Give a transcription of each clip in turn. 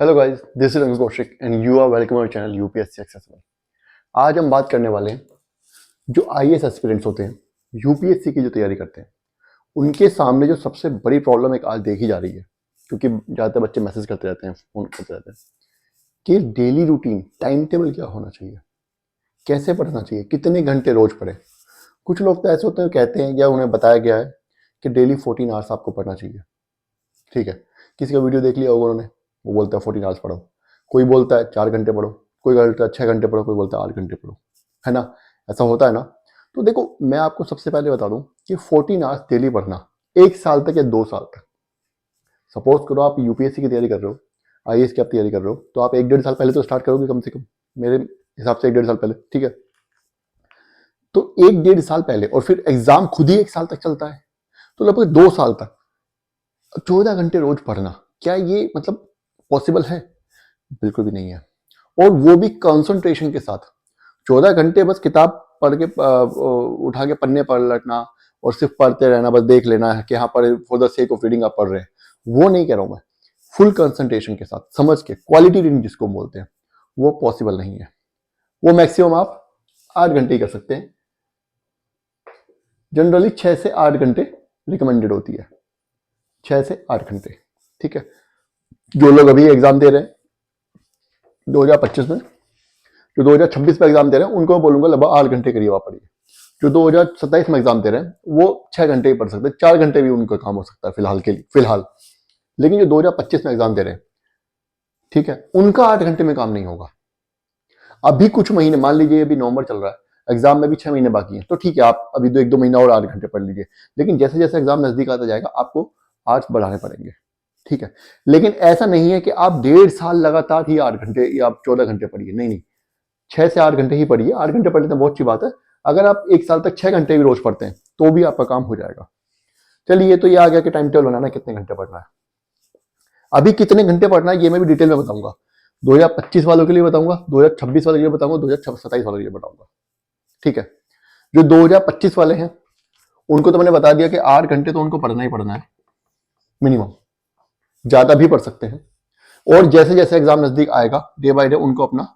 Hello guys, this is Ankur Kaushik and you are welcome our channel UPSC accessible. आज हम बात करने वाले हैं जो आईएएस एस्पिरेंट्स होते हैं, यूपीएससी की जो तैयारी करते हैं, उनके सामने जो सबसे बड़ी प्रॉब्लम एक आज देखी जा रही है, क्योंकि ज़्यादातर बच्चे मैसेज करते रहते हैं, फोन करते रहते हैं कि डेली रूटीन टाइम टेबल क्या होना चाहिए, कैसे पढ़ना चाहिए, कितने घंटे रोज पढ़े। कुछ लोग तो ऐसे होते हैं कहते हैं या उन्हें बताया गया है कि डेली 14 आवर्स आपको पढ़ना चाहिए। ठीक है, किसी का वीडियो देख लिया होगा उन्होंने, वो बोलता है 14 आवर्स पढ़ो, कोई बोलता है 4 घंटे पढ़ो, कोई बोलता है 6 घंटे पढ़ो, कोई बोलता है 8 घंटे पढ़ो, है ना। ऐसा होता है ना। तो देखो, मैं आपको सबसे पहले बता दूं कि 14 आवर्स डेली पढ़ना 1 साल तक या 2 साल तक, सपोज करो आप यूपीएससी की तैयारी कर रहे हो, आईएएस की आप तैयारी कर रहे हो, तो आप 1-1.5 साल पहले तो स्टार्ट करोगे कम से कम, मेरे हिसाब से 1-1.5 साल पहले। ठीक है, तो 1-1.5 साल पहले, और फिर एग्जाम खुद ही 1 साल तक चलता है, तो लगभग 2 साल तक 14 घंटे रोज पढ़ना, क्या ये मतलब पॉसिबल है? बिल्कुल भी नहीं है। और वो भी कंसंट्रेशन के साथ। 14 घंटे बस किताब पढ़ के उठा के पन्ने पलटना और सिर्फ पढ़ते रहना, बस देख लेना है कि हाँ पर for the sake of reading आप पढ़ रहे हैं, वो नहीं कह रहा हूं मैं। फुल कंसंट्रेशन के साथ समझ के क्वालिटी रीडिंग जिसको बोलते हैं, वो पॉसिबल नहीं है। वो मैक्सिमम आप 8 घंटे ही कर सकते हैं। जनरली 6 से 8 घंटे रिकमेंडेड होती है, 6 से 8 घंटे। ठीक है, जो लोग अभी एग्जाम दे रहे हैं 2025 में, जो 2026 में एग्जाम दे रहे हैं, उनको मैं बोलूंगा लगभग 8 घंटे करीब आप पढ़िए। जो 2027 में एग्जाम दे रहे हैं वो 6 घंटे ही पढ़ सकते हैं, 4 घंटे भी उनका काम हो सकता है फिलहाल के लिए, फिलहाल। लेकिन जो 2025 में एग्जाम दे रहे हैं, ठीक है, उनका 8 घंटे में काम नहीं होगा। अभी कुछ महीने, मान लीजिए अभी नवंबर चल रहा है, एग्जाम में भी 6 महीने बाकी हैं, तो ठीक है, आप अभी 1-2 महीना और 8 घंटे पढ़ लीजिए। लेकिन जैसे जैसे एग्जाम नजदीक आता जाएगा आपको 8 बढ़ाने पड़ेंगे। ठीक है, लेकिन ऐसा नहीं है कि आप 1.5 साल लगातार ही 8 घंटे या आप 14 घंटे पढ़िए, नहीं नहीं, 6 से 8 घंटे ही पढ़िए। 8 घंटे पढ़ लेते हैं बहुत अच्छी बात है। अगर आप 1 साल तक 6 घंटे भी रोज पढ़ते हैं तो भी आपका काम हो जाएगा। चलिए, ये तो ये आ गया कि टाइम टेबल बनाना है, कितने घंटे पढ़ना है। अभी कितने घंटे पढ़ना है ये मैं भी डिटेल में बताऊंगा। 2025 वालों के लिए बताऊंगा, 2026 वालों के लिए बताऊंगा, 2027 वालों के लिए बताऊंगा। ठीक है, जो 2025 वाले हैं उनको तो मैंने बता दिया कि 8 घंटे तो उनको पढ़ना ही पढ़ना है मिनिमम, ज्यादा भी पढ़ सकते हैं। और जैसे जैसे एग्जाम नजदीक आएगा डे बाय डे उनको अपना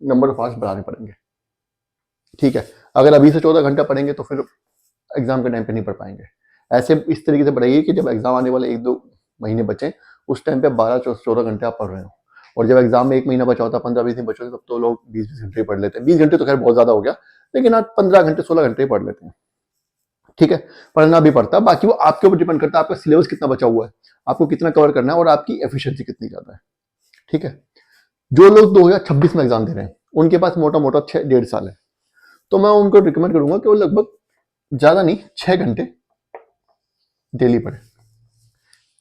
नंबर ऑफ आवर्स बढ़ाने पड़ेंगे। ठीक है, अगर अभी से 14 घंटा पढ़ेंगे तो फिर एग्जाम के टाइम पे नहीं पढ़ पाएंगे। ऐसे इस तरीके से पढ़ाइए कि जब एग्जाम आने वाले 1-2 महीने बचे, उस टाइम पे 12-14 घंटे आप पढ़ रहे हो। और जब एग्जाम में 1 महीना बचा होता है, 15-20 दिन बचे होते, तब तो लोग 20-20 घंटे पढ़ लेते हैं। 20 घंटे तो खैर बहुत ज्यादा हो गया, लेकिन आज 15 घंटे 16 घंटे पढ़ लेते हैं। ठीक है, पढ़ना भी पड़ता है, बाकी वो आपके ऊपर डिपेंड करता है, आपका सिलेबस कितना बचा हुआ है, आपको कितना कवर करना है और आपकी एफिशिएंसी कितनी ज्यादा है। ठीक है, जो लोग 2026 में एग्जाम दे रहे हैं उनके पास मोटा मोटा 6-1.5 साल है, तो मैं उनको रिकमेंड करूंगा कि वो लगभग ज्यादा नहीं 6 घंटे डेली पढ़े।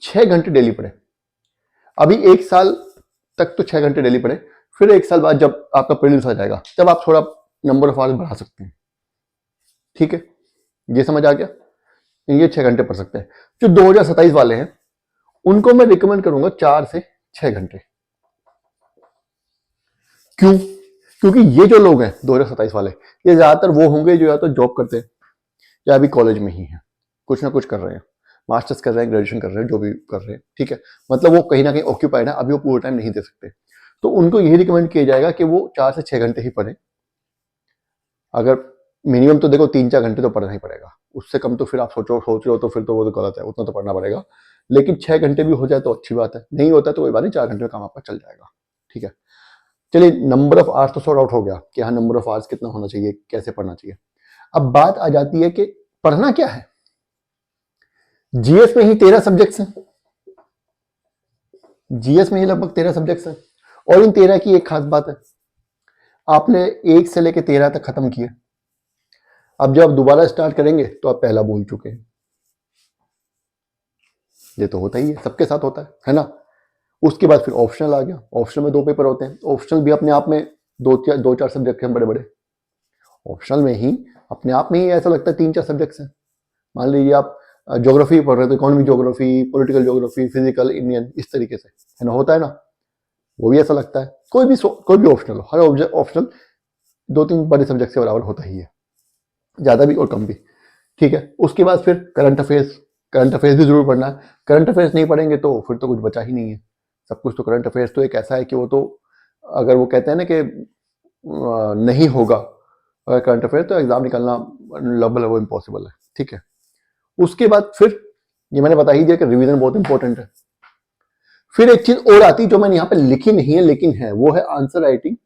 6 घंटे डेली पढ़े। अभी 1 साल तक तो 6 घंटे डेली पढ़े, फिर 1 साल बाद जब आपका प्रीलिम्स आ जाएगा तब आप थोड़ा नंबर ऑफ आवर्स बढ़ा सकते हैं। ठीक है, ये समझ आ गया। ये 6 घंटे पढ़ सकते हैं। जो 2027 वाले हैं उनको मैं रिकमेंड करूंगा 4 से 6 घंटे। क्यों? क्योंकि ये जो लोग हैं 2027 वाले, ये ज्यादातर वो होंगे जो या तो जॉब करते हैं या अभी कॉलेज में ही है, कुछ ना कुछ कर रहे हैं, मास्टर्स कर रहे हैं, ग्रेजुएशन कर रहे हैं, जो भी कर रहे हैं। ठीक है, मतलब वो कहीं ना कहीं ऑक्यूपाइड है, अभी वो पूरा टाइम नहीं दे सकते, तो उनको यही रिकमेंड किया जाएगा कि वो 4 से 6 घंटे ही पढ़े। अगर मिनिमम तो देखो 3-4 घंटे तो पढ़ना ही पड़ेगा, उससे कम तो फिर आप सोच रहे हो तो फिर तो वो तो गलत है, उतना तो पढ़ना पड़ेगा। लेकिन 6 घंटे भी हो जाए तो अच्छी बात है, नहीं होता तो कोई बात नहीं, 4 घंटे में काम आपका चल जाएगा। ठीक है, चलिए, नंबर ऑफ आवर्स तो सॉर्ट आउट हो गया कि हाँ नंबर ऑफ आवर्स कितना होना चाहिए, कैसे पढ़ना चाहिए। अब बात आ जाती है कि पढ़ना क्या है। जीएस में ही 13 सब्जेक्ट्स हैं, जीएस में ही लगभग 13 सब्जेक्ट्स हैं, और इन 13 की एक खास बात है, आपने 1 से लेकर 13 तक खत्म किए। अब जब आप दोबारा स्टार्ट करेंगे तो आप पहला भूल चुके हैं। ये तो होता ही है, सबके साथ होता है ना। उसके बाद फिर ऑप्शनल आ गया, ऑप्शनल में 2 पेपर होते हैं, ऑप्शनल भी अपने आप में 2-4 सब्जेक्ट हैं बड़े बड़े। ऑप्शनल में ही अपने आप में ही ऐसा लगता है 3-4 सब्जेक्ट्स हैं। मान लीजिए आप ज्योग्राफी पढ़ रहे हो तो economic geography, political geography, physical, Indian, इस तरीके से, है ना, होता है ना। वो भी ऐसा लगता है, कोई भी ऑप्शनल हो, हर ऑप्शनल 2-3 बड़े सब्जेक्ट से बराबर होता ही है, ज्यादा भी और कम भी। ठीक है, उसके बाद फिर करंट अफेयर्स, करंट अफेयर्स भी जरूर पढ़ना है। करंट अफेयर्स नहीं पढ़ेंगे तो फिर तो कुछ बचा ही नहीं है सब कुछ। तो करंट अफेयर्स तो एक ऐसा है कि वो तो अगर वो कहते हैं ना कि नहीं होगा अगर करंट अफेयर, तो एग्जाम निकलना लगभग वो इम्पॉसिबल है। ठीक है, उसके बाद फिर ये मैंने बता ही दिया कि रिवीजन बहुत इंपॉर्टेंट है। फिर एक चीज और आती है जो मैंने यहां पे लिखी नहीं है लेकिन है, वो है आंसर राइटिंग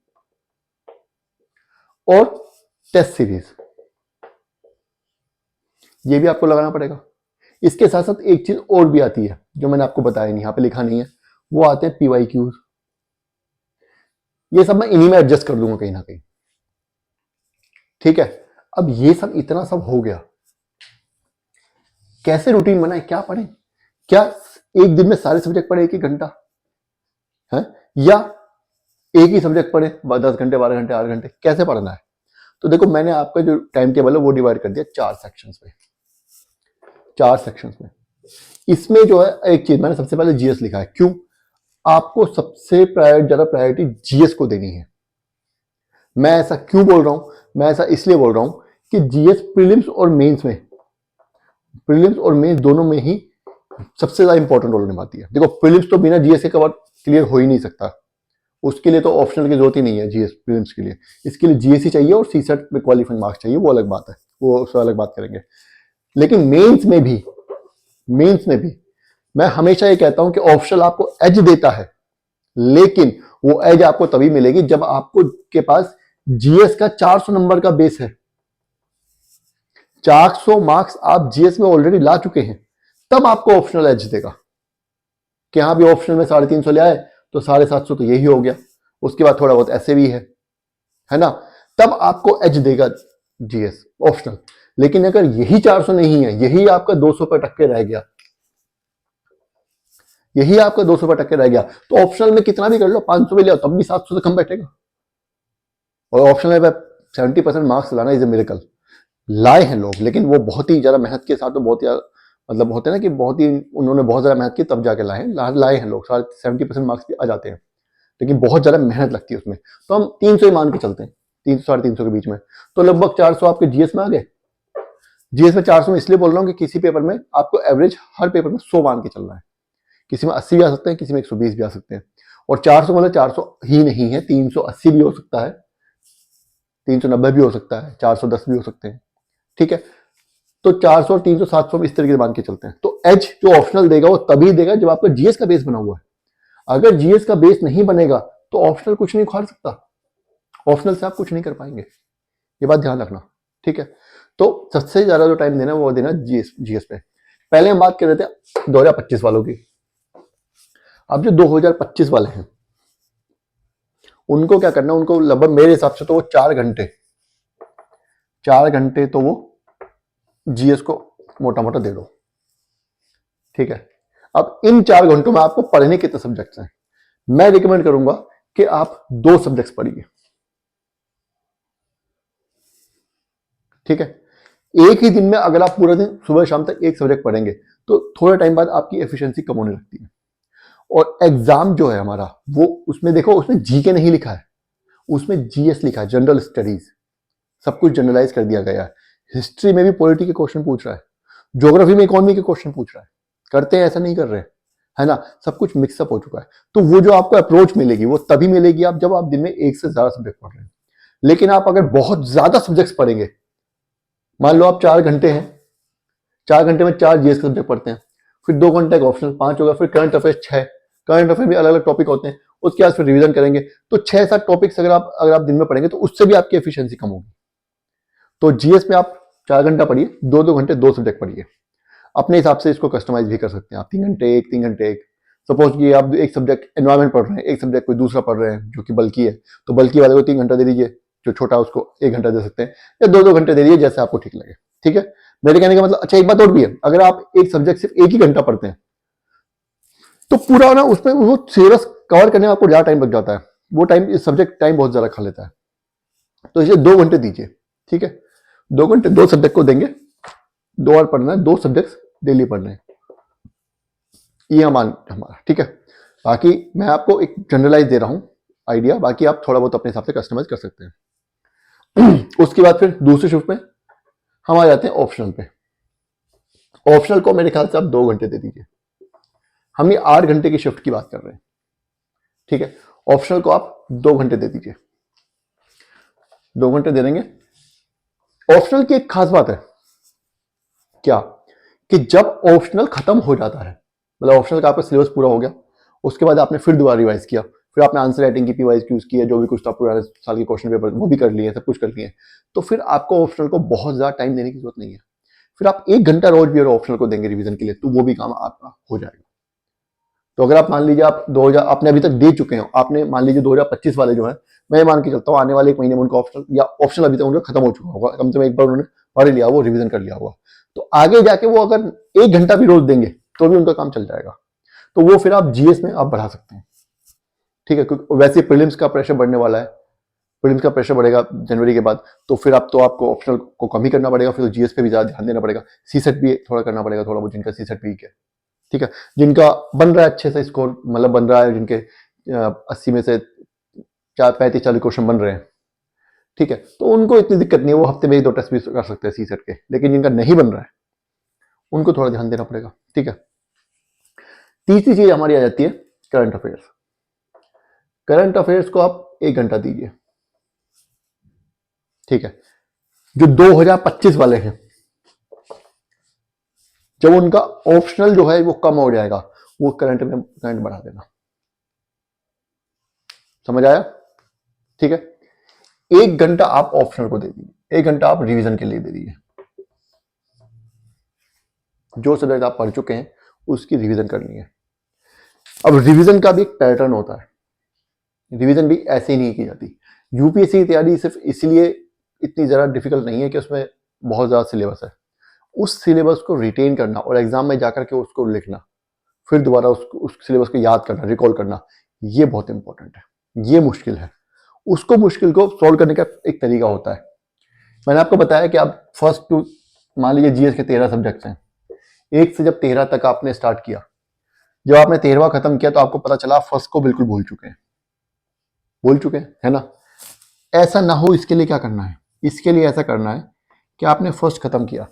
और टेस्ट सीरीज। ये भी आपको लगाना पड़ेगा। इसके साथ साथ एक चीज और भी आती है जो मैंने आपको बताया नहीं, यहां पे लिखा नहीं है, वो आते हैं PYQs। ये सब मैं इन्हीं में एडजस्ट कर दूंगा कहीं ना कहीं। ठीक है, अब ये सब इतना सब हो गया, कैसे रूटीन बनाए, क्या पढ़े, क्या एक दिन में सारे सब्जेक्ट पढ़े 1-1 घंटा है, या एक ही सब्जेक्ट पढ़े 10 घंटे 12 घंटे 8 घंटे, कैसे पढ़ना है? तो देखो मैंने आपका जो टाइम टेबल है वो डिवाइड कर दिया 4 सेक्शंस में। 4 सेक्शंस में इसमें जो है एक चीज मैंने सबसे पहले जीएस लिखा है। क्यों? आपको सबसे ज्यादा प्रायोरिटी जीएस को देनी है। मैं ऐसा क्यों बोल रहा हूं? मैं ऐसा इसलिए बोल रहा हूं कि जीएस प्रीलिम्स और मेंस में, प्रीलिम्स और मेंस दोनों में ही सबसे ज्यादा इंपॉर्टेंट रोल निभाती है। देखो प्रीलिम्स तो बिना जीएस के कवर क्लियर हो ही नहीं सकता, उसके लिए तो ऑप्शनल की जरूरत ही नहीं है जीएस प्रीलिम्स के लिए। इसके लिए जीएस ही चाहिए और सीसेट में क्वालिफाइंग मार्क्स चाहिए, वो अलग बात है, वो उससे अलग बात करेंगे। लेकिन मेंस में भी मैं हमेशा ये कहता हूं कि ऑप्शनल आपको एज देता है, लेकिन वो एज आपको तभी मिलेगी जब आपको के पास जीएस का 400 नंबर का बेस है। 400 मार्क्स आप जीएस में ऑलरेडी ला चुके हैं, तब आपको ऑप्शनल एज देगा कि हाँ भी ऑप्शनल में 350 ले आए तो 750 तो यही हो गया, उसके बाद थोड़ा बहुत ऐसे भी है ना, तब आपको एज देगा जीएस ऑप्शनल। लेकिन अगर यही 400 नहीं है, यही आपका 200 पर टक्के रह गया, यही आपका 200 पर टक्के रह गया, तो ऑप्शनल में कितना भी कर लो, 500 भी ले तब भी 700 से कम बैठेगा। और ऑप्शनल में 70% मार्क्स लाना इज ए मिरेकल। लाए हैं लोग, लेकिन वो बहुत ही ज्यादा मेहनत के साथ, तो बहुत ही मतलब होते हैं ना कि बहुत ही उन्होंने बहुत ज्यादा मेहनत की तब जाके लाए हैं लोग, 70% मार्क्स भी आ जाते हैं, लेकिन बहुत ज्यादा मेहनत लगती है उसमें। तो हम 300 ही मान के चलते हैं, 300 350 के बीच में, तो लगभग 400 आपके जीएस में आ गए। जीएस में 400 में इसलिए बोल रहा हूँ कि किसी पेपर में आपको एवरेज हर पेपर में 100 मान के चलना है, किसी में 80 भी आ सकते हैं, किसी में 120 भी आ सकते हैं। और 400 मतलब 400 ही नहीं है, 380 भी हो सकता है, 390 भी हो सकता है, 410 भी हो सकते हैं। ठीक है, तो 400 और 300 700 में इस तरीके से मान के चलते हैं। तो एच जो ऑप्शनल देगा वो तभी देगा जब आपका जीएस का बेस बना हुआ है। अगर जीएस का बेस नहीं बनेगा तो ऑप्शनल कुछ नहीं उखाड़ सकता, ऑप्शनल से आप कुछ नहीं कर पाएंगे, ये बात ध्यान रखना। ठीक है, तो सबसे ज्यादा जो टाइम देना है वो देना जीएस पे। पहले हम बात कर रहे थे 2025 वालों की। अब जो 2025 वाले हैं उनको क्या करना है, उनको लगभग मेरे हिसाब से तो वो 4 घंटे तो वो जीएस को मोटा मोटा दे दो। ठीक है, अब इन 4 घंटों में आपको पढ़ने कितने सब्जेक्ट्स हैं? मैं रिकमेंड करूंगा कि आप 2 सब्जेक्ट्स पढ़िए। ठीक है, एक ही दिन में अगर आप पूरा दिन सुबह शाम तक एक सब्जेक्ट पढ़ेंगे तो थोड़े टाइम बाद आपकी एफिशिएंसी कम होने लगती है। और एग्जाम जो है हमारा, वो उसमें देखो, उसमें जीके नहीं लिखा है, उसमें जीएस लिखा है, जनरल स्टडीज, सब कुछ जनरलाइज कर दिया गया है। हिस्ट्री में भी पॉलिटी के क्वेश्चन पूछ रहा है, ज्योग्राफी में इकोनॉमी के क्वेश्चन पूछ रहा है, करते हैं ऐसा नहीं कर रहे, है ना, सब कुछ मिक्सअप हो चुका है। तो वो जो आपको अप्रोच मिलेगी वो तभी मिलेगी आप जब आप दिन में एक से ज्यादा सब्जेक्ट पढ़ रहे हैं। लेकिन आप अगर बहुत ज्यादा सब्जेक्ट्स पढ़ेंगे, मान लो आप 4 घंटे हैं, 4 घंटे में 4 जीएस के सब्जेक्ट पढ़ते हैं, फिर 2 घंटे का ऑप्शनल 5 होगा, फिर करंट अफेयर्स 6, करंट अफेयर भी अलग अलग टॉपिक होते हैं, उसके बाद फिर रिवीजन करेंगे, तो 6-7 टॉपिक्स अगर आप दिन में पढ़ेंगे तो उससे भी आपकी एफिशिएंसी कम होगी। तो जीएस में आप 4 घंटा पढ़िए, 2-2 घंटे 2 सब्जेक्ट पढ़िए। अपने हिसाब से इसको कस्टमाइज भी कर सकते हैं आप, 3 घंटे एक, 3 घंटे एक। सपोज कि आप एक सब्जेक्ट एनवायरमेंट पढ़ रहे हैं, एक सब्जेक्ट कोई दूसरा पढ़ रहे हैं जो कि बल्कि है, तो बल्कि वाले को 3 घंटा दे दीजिए, जो छोटा उसको 1 घंटा दे सकते हैं, या 2-2 घंटे दे दीजिए, जैसे आपको ठीक लगे। ठीक है, मेरे कहने का मतलब, अच्छा एक बात और भी है, अगर आप एक सब्जेक्ट सिर्फ 1 ही घंटा पढ़ते हैं तो पूरा ना उसमें वो सिलेबस कवर करने में आपको ज्यादा टाइम लग जाता है, वो टाइम, इस सब्जेक्ट टाइम बहुत ज्यादा खा लेता है। तो इसे 2 घंटे दीजिए। ठीक है, 2 घंटे 2 सब्जेक्ट को देंगे, 2 और पढ़ना है, 2 सब्जेक्ट डेली पढ़ने हैं, ये हमारा। ठीक है, बाकी मैं आपको एक जनरलाइज दे रहा हूं आइडिया, बाकी आप थोड़ा बहुत अपने हिसाब से कस्टमाइज कर सकते हैं। उसके बाद फिर दूसरे शिफ्ट में हम आ जाते हैं ऑप्शनल पे। ऑप्शनल को मेरे ख्याल से आप 2 घंटे दे दीजिए। हम ये 8 घंटे की शिफ्ट की बात कर रहे हैं, ठीक है। ऑप्शनल को आप 2 घंटे दे दीजिए, 2 घंटे दे देंगे। ऑप्शनल की एक खास बात है क्या, कि जब ऑप्शनल खत्म हो जाता है, मतलब ऑप्शनल का आपका सिलेबस पूरा हो गया, उसके बाद आपने फिर दोबारा रिवाइज किया, फिर आपने आंसर राइटिंग की पीवाइज क्यूज किया, जो भी कुछ था पुराने साल के क्वेश्चन पेपर वो भी कर लिए, सब कुछ कर लिए, तो फिर आपको ऑप्शनल को बहुत ज्यादा टाइम देने की जरूरत नहीं है। फिर आप 1 घंटा रोज भी और ऑप्शनल को देंगे रिवीजन के लिए, तो वो भी काम आपका हो जाएगा। तो अगर आप मान लीजिए आप 2000 आपने अभी तक दे चुके हैं, आपने मान लीजिए 2025 वाले जो है, मैं मान के चलता हूँ आने वाले 1 महीने में उनका ऑप्शनल या ऑप्शनल अभी तक उनका खत्म हो चुका होगा, कम से कम एक बार उन्होंने पढ़ लिया, वो रिवीजन कर लिया होगा, तो आगे जाके वो अगर 1 घंटा भी रोज देंगे तो भी उनका काम चल जाएगा। तो वो फिर आप जीएस में आप बढ़ा सकते हैं, ठीक है, क्योंकि वैसे प्रीलिम्स का प्रेशर बढ़ने वाला है, प्रीलिम्स का प्रेशर बढ़ेगा जनवरी के बाद, तो फिर आप तो आपको ऑप्शनल को कम ही करना पड़ेगा, फिर जीएस पे भी ज्यादा ध्यान देना पड़ेगा, सीसेट भी थोड़ा करना पड़ेगा, थोड़ा बहुत जिनका सीसेट वीक है, ठीक है, जिनका बन रहा है अच्छे से स्कोर, मतलब बन रहा है, जिनके 80 में से 35-40 क्वेश्चन बन रहे हैं, ठीक है, तो उनको इतनी दिक्कत नहीं है, वो हफ्ते में 2 टेस्ट भी कर सकते हैं सीसेट के। लेकिन जिनका नहीं बन रहा है उनको थोड़ा ध्यान देना पड़ेगा, ठीक है। तीसरी चीज हमारी आ जाती है करंट अफेयर्स। करंट अफेयर्स को आप 1 घंटा दीजिए, ठीक है। जो 2025 वाले हैं, जब उनका ऑप्शनल जो है वो कम हो जाएगा, वो करंट बढ़ा देना, समझ आया, ठीक है। 1 घंटा आप ऑप्शनल को दे दीजिए, 1 घंटा आप रिवीजन के लिए दे दीजिए। जो सब्जेक्ट आप पढ़ चुके हैं उसकी रिवीजन करनी है। अब रिवीजन का भी एक पैटर्न होता है, रिवीजन भी ऐसे ही नहीं की जाती। यूपीएससी की तैयारी सिर्फ इसलिए इतनी ज़्यादा डिफिकल्ट नहीं है कि उसमें बहुत ज़्यादा सिलेबस है, उस सिलेबस को रिटेन करना और एग्जाम में जाकर के उसको लिखना, फिर दोबारा उस सिलेबस को याद करना, रिकॉल करना, ये बहुत इंपॉर्टेंट है, ये मुश्किल है। उसको मुश्किल को सॉल्व करने का एक तरीका होता है। मैंने आपको बताया कि आप फर्स्ट टू, मान लीजिए जीएस के 13 सब्जेक्ट्स हैं, 1 से जब 13 तक आपने स्टार्ट किया, जब आपने 13वां खत्म किया तो आपको पता चला फर्स्ट को बिल्कुल भूल चुके हैं, है ना। ऐसा ना हो, इसके लिए क्या करना है, इसके लिए ऐसा करना है कि आपने फर्स्ट खत्म किया,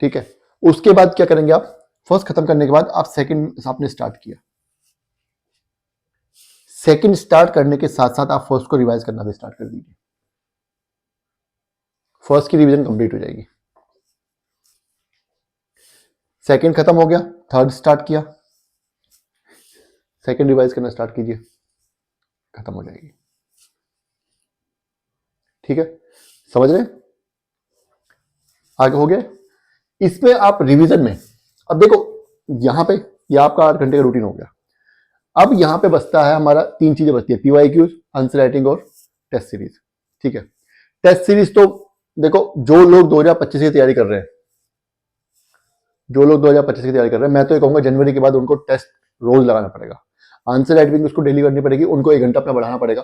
ठीक है, उसके बाद क्या करेंगे आप, फर्स्ट खत्म करने के बाद आप सेकंड आपने स्टार्ट किया, सेकंड स्टार्ट करने के साथ साथ आप फर्स्ट को रिवाइज करना भी स्टार्ट कर दीजिए, फर्स्ट की रिवीजन कंप्लीट हो जाएगी। सेकंड खत्म हो गया, थर्ड स्टार्ट किया, सेकंड रिवाइज करना स्टार्ट कीजिए, खत्म हो जाएगी, ठीक है, समझ रहे हैं, आगे हो गया। इसमें आप रिवीजन में, अब देखो यहां पे यह आपका 8 घंटे का रूटीन हो गया। अब यहां पे बचता है हमारा 3 चीजें बचती है, पीवाईक्यूज, आंसर राइटिंग और टेस्ट सीरीज, ठीक है। टेस्ट सीरीज तो देखो, जो लोग 2025 की तैयारी कर रहे हैं, मैं तो ये कहूंगा जनवरी के बाद उनको टेस्ट रोज लगाना पड़ेगा। आंसर राइटिंग उसको डेली करनी पड़ेगी, उनको 1 घंटा अपना बढ़ाना पड़ेगा,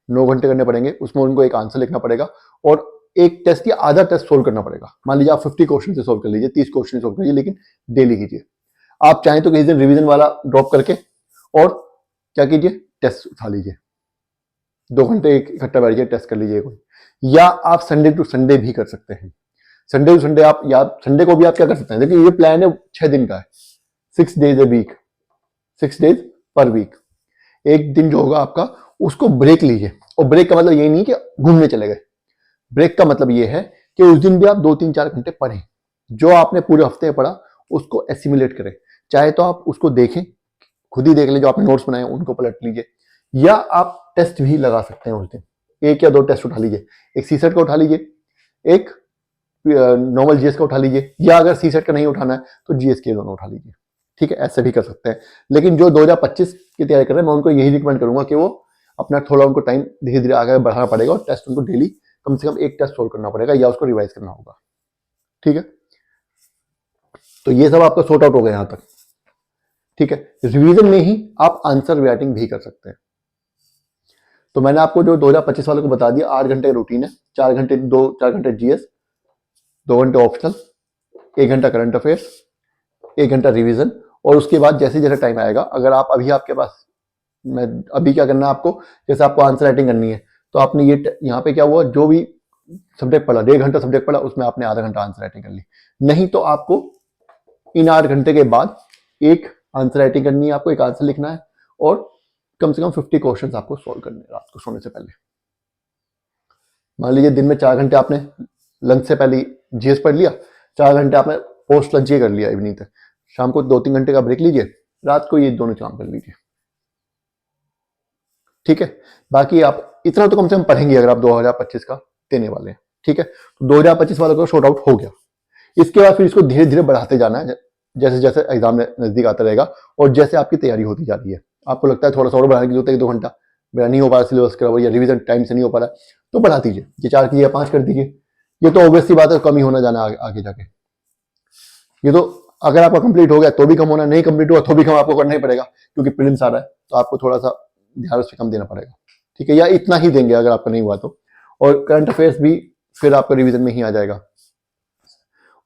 9 घंटे करने पड़ेंगे, उसमें उनको एक आंसर लिखना पड़ेगा और एक टेस्ट या आधा टेस्ट सोल्व करना पड़ेगा। मान लीजिए आप 50 क्वेश्चन से सोल्व कर लीजिए, 30 क्वेश्चन सोल्व करिए, लेकिन डेली कीजिए। आप चाहें तो किसी दिन रिवीजन वाला ड्रॉप करके और क्या कीजिए, टेस्ट उठा लीजिए, 2 घंटे इकट्ठा बैठिए, टेस्ट कर लीजिए कोई, या आप संडे टू संडे भी कर सकते हैं। संडे टू संडे आप, या संडे को भी आप क्या कर सकते हैं, देखिए ये प्लान है 6 दिन का है, 6 डेज ए वीक, 6 डेज पर वीक। एक दिन जो होगा आपका उसको ब्रेक लीजिए, और ब्रेक का मतलब ये नहीं कि घूमने चले गए, ब्रेक का मतलब ये है कि उस दिन भी आप 2-3-4 घंटे पढ़ें, जो आपने पूरे हफ्ते में पढ़ा उसको एसिमुलेट करें। चाहे तो आप उसको देखें, खुद ही देख लें, जो आपने नोट्स बनाए उनको पलट लीजिए, या आप टेस्ट भी लगा सकते हैं उस दिन, 1 या 2 टेस्ट उठा लीजिए, एक सीसेट का उठा लीजिए, एक नॉर्मल जीएस का उठा लीजिए, या अगर सीसेट का नहीं उठाना है तो जीएस के दोनों उठा लीजिए, ठीक है, ऐसे भी कर सकते हैं। लेकिन जो 2025 की तैयारी कर रहे हैं, मैं उनको यही रिकमेंड करूंगा कि वो अपना थोड़ा, उनको टाइम धीरे धीरे आगे बढ़ाना पड़ेगा और टेस्ट उनको डेली कम से कम 1 टेस्ट सोल्व करना पड़ेगा या उसको रिवाइज करना होगा, ठीक है। तो ये सब आपका सॉर्ट आउट हो गया यहां तक, ठीक है। रिवीजन में ही आप आंसर राइटिंग भी कर सकते हैं। तो मैंने आपको जो 2025 वाले को बता दिया, 8 घंटे का रूटीन है, 4 घंटे जीएस, 2 घंटे ऑप्शनल, 1 घंटा करंट अफेयर्स, 1 घंटा रिवीजन, और उसके बाद जैसे जैसे टाइम आएगा, अगर आप अभी आपके पास, मैं अभी क्या करना है आपको, जैसे आपको आंसर राइटिंग करनी है तो आपने ये यहाँ पे क्या हुआ, जो भी सब्जेक्ट पढ़ा, 1.5 घंटा सब्जेक्ट पढ़ा, उसमें आपने आधा घंटा आंसर राइटिंग कर ली। नहीं तो आपको इन 8 घंटे के बाद एक आंसर राइटिंग करनी है, आपको एक आंसर लिखना है और कम से कम 50 क्वेश्चन आपको सॉल्व करने हैं रात को सोने से पहले। मान लीजिए दिन में 4 घंटे आपने लंच से पहले जीएस पढ़ लिया, 4 घंटे आपने पोस्ट लंच ये कर लिया इवनिंग तक, शाम को 2-3 घंटे का ब्रेक लीजिए, रात को ये दोनों काम कर लीजिए, ठीक है। बाकी आप इतना तो कम से कम पढ़ेंगे अगर आप 2025 का देने वाले हैं, ठीक है। तो 2025 वालों का शॉर्ट आउट हो गया। इसके बाद फिर इसको धीरे धीरे बढ़ाते जाना है जैसे जैसे एग्जाम नजदीक आता रहेगा और जैसे आपकी तैयारी होती जा रही है। आपको लगता है थोड़ा सा और बढ़ाने की जरूरत है, 1-2 घंटा मेरा नहीं हो पा रहा सिलेबस का या रिवीजन टाइम से नहीं हो पा रहा, तो बढ़ा दीजिए, ये 4 कीजिए 5 कर दीजिए। ये तो ऑब्वियस सी बात है, कम ही होना जाना आगे जाके। ये तो अगर आपका कंप्लीट हो गया तो भी कम होना, नहीं कंप्लीट हुआ तो भी कम आपको करना ही पड़ेगा, क्योंकि प्रीलिम्स आ रहा है तो आपको थोड़ा सा ध्यान उससे कम देना पड़ेगा, ठीक है। या इतना ही देंगे अगर आपका नहीं हुआ तो। और करंट अफेयर्स भी फिर आपका रिवीजन में ही आ जाएगा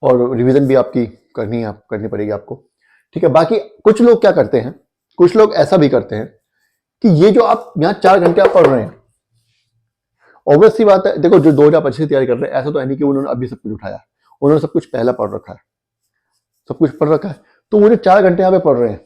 और रिवीजन भी आपकी करनी पड़ेगी आपको, ठीक है। बाकी कुछ लोग क्या करते हैं, कुछ लोग ऐसा भी करते हैं कि ये जो आप यहाँ 4 घंटे आप पढ़ रहे हैं, ऑब्वियस सी बात है, देखो जो 2025 की तैयारी कर रहे हैं ऐसा तो है नहीं कि उन्होंने अभी सब कुछ उठाया, उन्होंने सब कुछ पहला पढ़ रखा है, सब कुछ पढ़ रखा है, तो वो जो 4 घंटे यहाँ पे पढ़ रहे हैं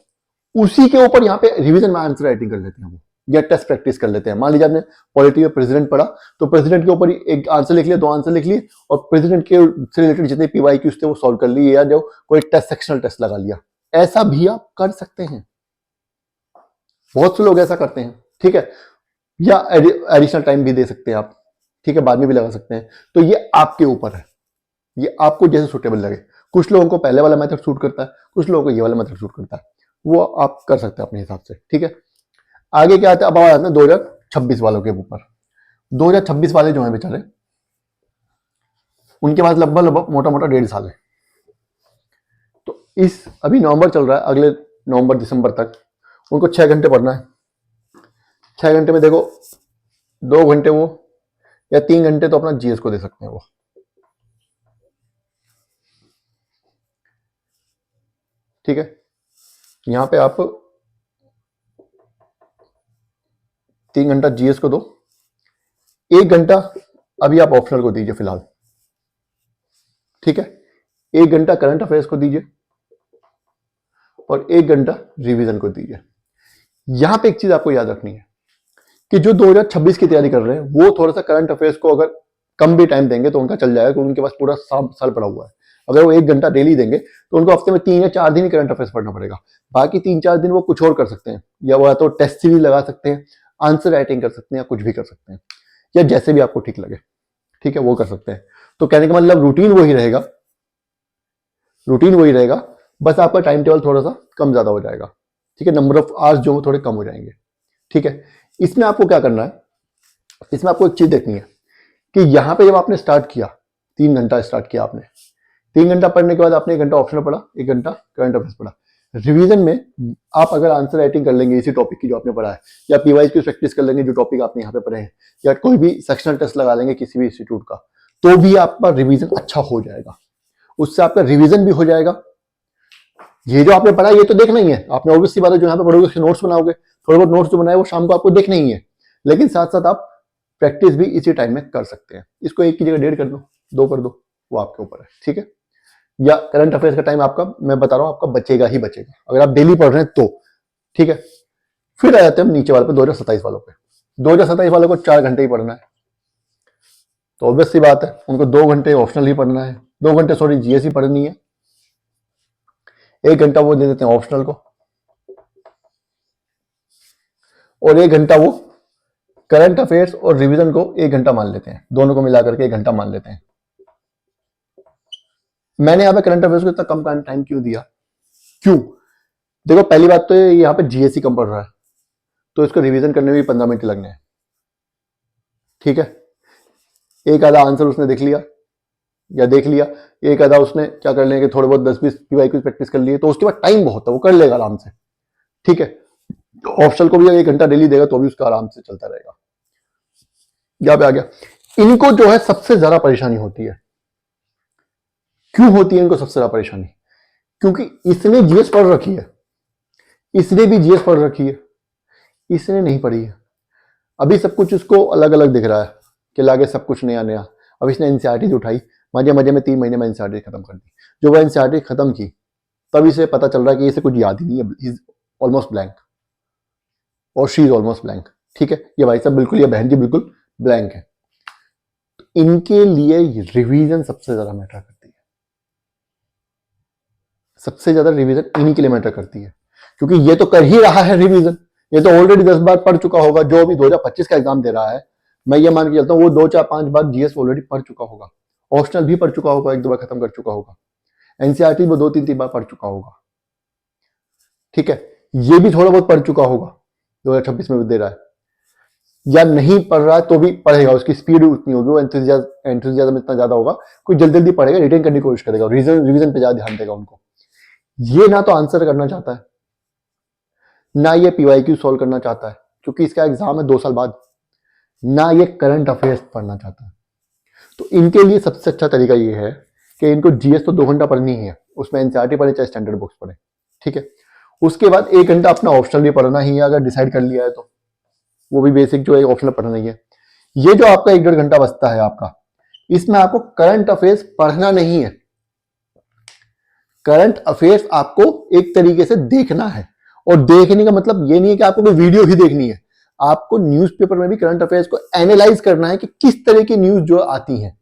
उसी के ऊपर यहाँ पे रिवीजन में आंसर राइटिंग कर लेते हैं वो, या टेस्ट प्रैक्टिस कर लेते हैं। मान लीजिए आपने पॉलिटी में प्रेसिडेंट पढ़ा तो प्रेसिडेंट के ऊपर एक आंसर लिख लिया, 2 आंसर लिख लिए और प्रेसिडेंट के से रिलेटेड जितने PYQs थे वो सॉल्व कर लिए, या जो कोई टेस्ट सेक्शनल टेस्ट लगा लिया। ऐसा भी आप कर सकते हैं, बहुत से लोग ऐसा करते हैं, ठीक है। या एडिशनल टाइम भी दे सकते हैं आप, ठीक है, बाद में भी लगा सकते हैं। तो ये आपके ऊपर है, ये आपको जैसे सुटेबल लगे। कुछ लोगों को पहले वाला मेथड सूट करता है, कुछ लोगों को ये वाला मेथड सूट करता है, वो आप कर सकते हैं अपने हिसाब से, ठीक है। आगे क्या आता है, अब आते हैं 2026 वालों के ऊपर। 2026 वाले जो हैं बेचारे, उनके पास लगभग मोटा मोटा 1.5 साल है। तो इस अभी नवंबर चल रहा है, अगले नवंबर दिसंबर तक उनको 6 घंटे पढ़ना है। 6 घंटे में देखो 2 घंटे वो या 3 घंटे तो अपना जीएस को दे सकते हैं वो, ठीक है। यहां पे आप 3 घंटा जीएस को दो, 1 घंटा अभी आप ऑप्शनल को दीजिए फिलहाल, ठीक है। 1 घंटा करंट अफेयर्स को दीजिए और 1 घंटा रिवीजन को दीजिए। यहां पे एक चीज आपको याद रखनी है कि जो 2026 की तैयारी कर रहे हैं वो थोड़ा सा करंट अफेयर्स को अगर कम भी टाइम देंगे तो उनका चल जाएगा, क्योंकि उनके पास पूरा साल पड़ा हुआ है। अगर वो 1 घंटा डेली देंगे तो उनको हफ्ते में 3 या 4 दिन ही करंट अफेयर्स पढ़ना पड़ेगा, बाकी 3-4 दिन वो कुछ और कर सकते हैं, या वो या तो टेस्ट सीरीज लगा सकते हैं, आंसर राइटिंग कर सकते हैं, या कुछ भी कर सकते हैं, या जैसे भी आपको ठीक लगे, ठीक है, वो कर सकते हैं। तो कहने का मतलब रूटीन वही रहेगा, रूटीन वही रहेगा, बस आपका टाइम टेबल थोड़ा सा कम ज्यादा हो जाएगा, ठीक है। नंबर ऑफ आवर्स जो थोड़े कम हो जाएंगे, ठीक है। इसमें आपको क्या करना है, इसमें आपको एक चीज देखनी है कि यहां पे जब आपने स्टार्ट किया, 3 घंटा स्टार्ट किया आपने, 3 घंटा पढ़ने के बाद आपने 1 घंटा ऑप्शनल पढ़ा, 1 घंटा करंट अफेयर्स पढ़ा। रिवीजन में आप अगर आंसर राइटिंग कर लेंगे इसी टॉपिक की जो आपने पढ़ा है, या PYQ की प्रैक्टिस कर लेंगे जो टॉपिक आपने यहाँ पे पढ़े हैं, या कोई भी सेक्शनल टेस्ट लगा लेंगे किसी भी इंस्टीट्यूट का, तो भी आपका रिवीजन अच्छा हो जाएगा, उससे आपका रिवीजन भी हो जाएगा। ये जो आपने पढ़ा ये तो देखना ही है आपने, ऑब्वियस सी बात है, जो यहाँ पे पढ़ोगे उसके नोट्स बनाओगे, थोड़े बहुत नोट्स जो बनाए वो शाम को आपको देखना ही है, लेकिन साथ साथ आप प्रैक्टिस भी इसी टाइम में कर सकते हैं। इसको 1 की जगह 1.5 कर दो, 2 कर दो, वो आपके ऊपर है, ठीक है। या करंट अफेयर्स का टाइम आपका, मैं बता रहा हूं, आपका बचेगा ही बचेगा अगर आप डेली पढ़ रहे हैं तो, ठीक है। फिर आ जाते हैं हम नीचे वाले पे, 2027 वालों पे। 2027 वालों को 4 घंटे ही पढ़ना है, तो ऑब्वियस सी बात है उनको 2 घंटे ऑप्शनल ही पढ़ना है, 2 घंटे सॉरी जीएस ही पढ़नी है, 1 घंटा वो दे देते हैं ऑप्शनल को, और 1 घंटा वो करंट अफेयर्स और रिवीजन को 1 घंटा मान लेते हैं, दोनों को मिलाकर के 1 घंटा मान लेते हैं। मैंने यहाँ पे करंट अफेयर्स को इतना कम टाइम क्यों दिया, क्यों, देखो पहली बात तो यहाँ पे जीएस ही कम पढ़ रहा है, तो इसको रिवीजन करने में भी 15 मिनट लगने हैं, ठीक है। एक आधा आंसर उसने देख लिया, एक आधा उसने क्या कर लेंगे, थोड़े बहुत 10-20 PYQ प्रैक्टिस कर लिए, तो उसके बाद टाइम बहुत है, वो कर लेगा आराम से, ठीक है। ऑप्शनल को भी 1 घंटा डेली देगा तो भी उसका आराम से चलता रहेगा। यहाँ पे आ गया, इनको जो है सबसे ज्यादा परेशानी होती है, क्यों होती है इनको सबसे ज्यादा परेशानी, क्योंकि इसने जीएस पढ़ रखी है, इसने भी जीएस पढ़ रखी है, इसने नहीं पढ़ी है। अभी सब कुछ उसको अलग अलग दिख रहा है कि लागे सब कुछ नया नया, अब इसने एनसीईआरटी उठाई, मजे मजे में 3 महीने में एनसीईआरटी खत्म कर दी। जो वो एनसीईआरटी खत्म की तब इसे पता चल रहा है कि इसे कुछ याद ही नहीं है, इज ऑलमोस्ट ब्लैंक और शी इज ऑलमोस्ट ब्लैंक। ठीक है, ये भाई साहब बिल्कुल, ये बहन जी बिल्कुल ब्लैंक है। इनके लिए रिवीजन सबसे ज्यादा मैटर करती है, सबसे ज्यादा रिवीजन इन्हीं के लिए मैटर करती है, क्योंकि ये तो कर ही रहा है रिवीजन, ये तो ऑलरेडी 10 बार पढ़ चुका होगा। जो अभी 2025 का एग्जाम दे रहा है, मैं ये मान के चलता हूँ वो 2 4 5 बार जीएस ऑलरेडी पढ़ चुका होगा, ऑप्शनल भी पढ़ चुका होगा, 1 2 बार खत्म कर चुका होगा, एनसीईआरटी वो 2 3 बार पढ़ चुका होगा। ठीक है, ये भी थोड़ा बहुत पढ़ चुका होगा, 2026 में भी दे रहा है, या नहीं पढ़ रहा है तो भी पढ़ेगा, उसकी स्पीड उतनी होगी, वो एंथुसियाज्म इतना ज्यादा होगा, कोई जल्दी जल्दी पढ़ेगा, रिटेन करने की कोशिश करेगा, रिवीजन पे ज्यादा ध्यान देगा उनको। ये ना तो आंसर करना चाहता है, ना ये पीवाईक्यू सॉल्व करना चाहता है, क्योंकि इसका एग्जाम है 2 साल बाद, ना ये करंट अफेयर्स पढ़ना चाहता है। तो इनके लिए सबसे अच्छा तरीका ये है कि इनको जीएस तो 2 घंटा पढ़नी ही है, उसमें एनसीईआरटी पढ़े चाहे स्टैंडर्ड बुक्स पढ़े। ठीक है, उसके बाद 1 घंटा अपना ऑप्शनल भी पढ़ना ही है, अगर डिसाइड कर लिया है तो वो भी बेसिक जो है ऑप्शनल पढ़ना ही है। ये जो आपका 1 डेढ़ घंटा बचता है आपका, इसमें आपको करंट अफेयर्स पढ़ना नहीं है, करंट अफेयर्स आपको एक तरीके से देखना है। और देखने का मतलब ये नहीं है कि आपको कोई वीडियो ही देखनी है, आपको न्यूज़पेपर में भी करंट अफेयर्स को एनालाइज करना है कि किस तरह की न्यूज जो आती है,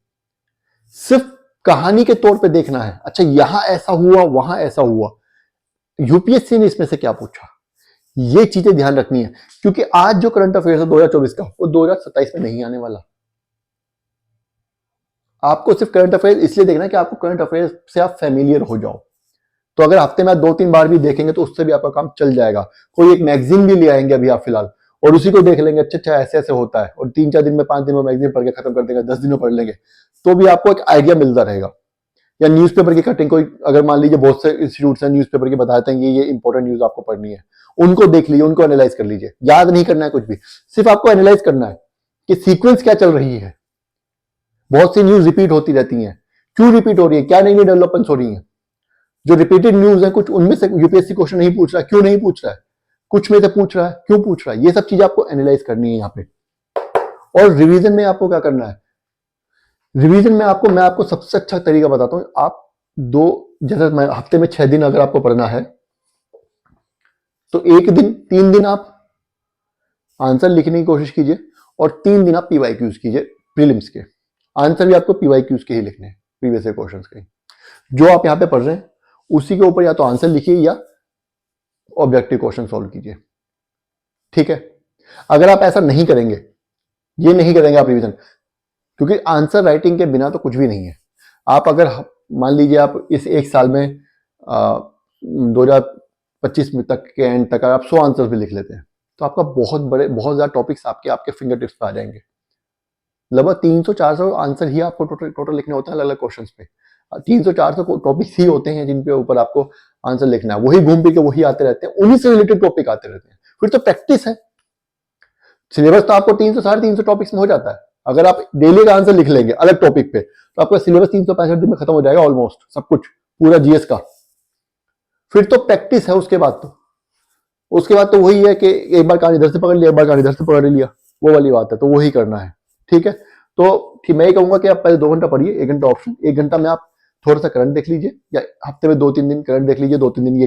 सिर्फ कहानी के तौर पे देखना है। अच्छा, यहां ऐसा हुआ, वहां ऐसा हुआ, यूपीएससी ने इसमें से क्या पूछा, ये चीजें ध्यान रखनी है, क्योंकि आज जो करंट अफेयर्स है 2024 का, वो 2027 में नहीं आने वाला। आपको सिर्फ करंट अफेयर्स इसलिए देखना है कि आपको करंट अफेयर्स से आप फेमिलियर हो जाओ। तो अगर हफ्ते में 2 3 बार भी देखेंगे तो उससे भी आपका काम चल जाएगा। कोई एक मैगजीन भी ले आएंगे अभी आप फिलहाल, और उसी को देख लेंगे, अच्छा अच्छा ऐसे ऐसे होता है, और 3 4 दिन में 5 दिन में मैगजीन पढ़ के खत्म कर देंगे, 10 दिन में पढ़ लेंगे, तो भी आपको एक आइडिया मिलता रहेगा। या न्यूज़पेपर की कटिंग, कोई अगर मान लीजिए बहुत से इंस्टीट्यूट हैं न्यूज़पेपर के बताते हैं ये इंपॉर्टेंट न्यूज आपको पढ़नी है, उनको देख लीजिए, उनको एनालाइज कर लीजिए। याद नहीं करना है कुछ भी, सिर्फ आपको एनालाइज करना है कि सीक्वेंस क्या चल रही है। बहुत सी न्यूज रिपीट होती रहती हैं, क्यों रिपीट हो रही है, क्या नई नई डेवलपमेंट्स हो रही हैं। जो रिपीटेड न्यूज है, कुछ उनमें से यूपीएससी क्वेश्चन नहीं पूछ रहा है, क्यों नहीं पूछ रहा है, कुछ में से पूछ रहा है, क्यों पूछ रहा है, ये सब चीजें आपको एनालाइज करनी है यहाँ पे। और रिवीजन में आपको क्या करना है, रिवीजन में मैं आपको सबसे अच्छा तरीका बताता हूँ। आप जैसे हफ्ते में 6 दिन अगर आपको पढ़ना है, तो 3 दिन आप आंसर लिखने की कोशिश कीजिए, और 3 दिन आप पीवाईक्यूज कीजिए, प्रीलिम्स के आंसर भी आपको पीवाईक्यूज के ही लिखने हैं, प्रीवियस ईयर क्वेश्चंस के। जो आप यहाँ पे पढ़ रहे हैं उसी के ऊपर या तो आंसर लिखिए या ऑब्जेक्टिव क्वेश्चन सॉल्व कीजिए। ठीक है, अगर आप ऐसा नहीं करेंगे, ये नहीं करेंगे आप रिवीजन, क्योंकि आंसर राइटिंग के बिना तो कुछ भी नहीं है। आप अगर मान लीजिए आप इस 1 साल में 2025 तक के एंड तक आप 100 आंसर्स भी लिख लेते हैं, तो आपका बहुत ज्यादा टॉपिक्स आपके फिंगर टिप्स पे आ जाएंगे। लगभग 300-400 आंसर ही आपको टोटल लिखने होते हैं अलग अलग क्वेश्चन पे। 300-400 टॉपिक्स ही होते हैं जिन पे ऊपर आपको आंसर लिखना है, वही घूम फिर के वही आते रहते हैं, उन्हीं से रिलेटेड टॉपिक आते रहते हैं। फिर तो प्रैक्टिस है। सिलेबस तो आपको 300-350 टॉपिक्स में हो जाता है। अगर आप डेली का आंसर लिख लेंगे अलग टॉपिक पे, तो आपका सिलेबस 365 दिन में खत्म हो जाएगा ऑलमोस्ट सब कुछ, पूरा जीएस का। फिर तो प्रैक्टिस है। उसके बाद तो वही है कि एक बार कहानी इधर से पकड़ लिया, एक बार कहानी इधर से पकड़ लिया, वो वाली बात है। तो वही करना है। ठीक है, तो मैं ये कहूंगा कि आप पहले 2 घंटा पढ़िए, 1 घंटा ऑप्शन, 1 घंटा में आप थोड़ा सा करंट देख लीजिए, या हफ्ते में 2 3 दिन करंट देख लीजिए, 2 3 दिन ये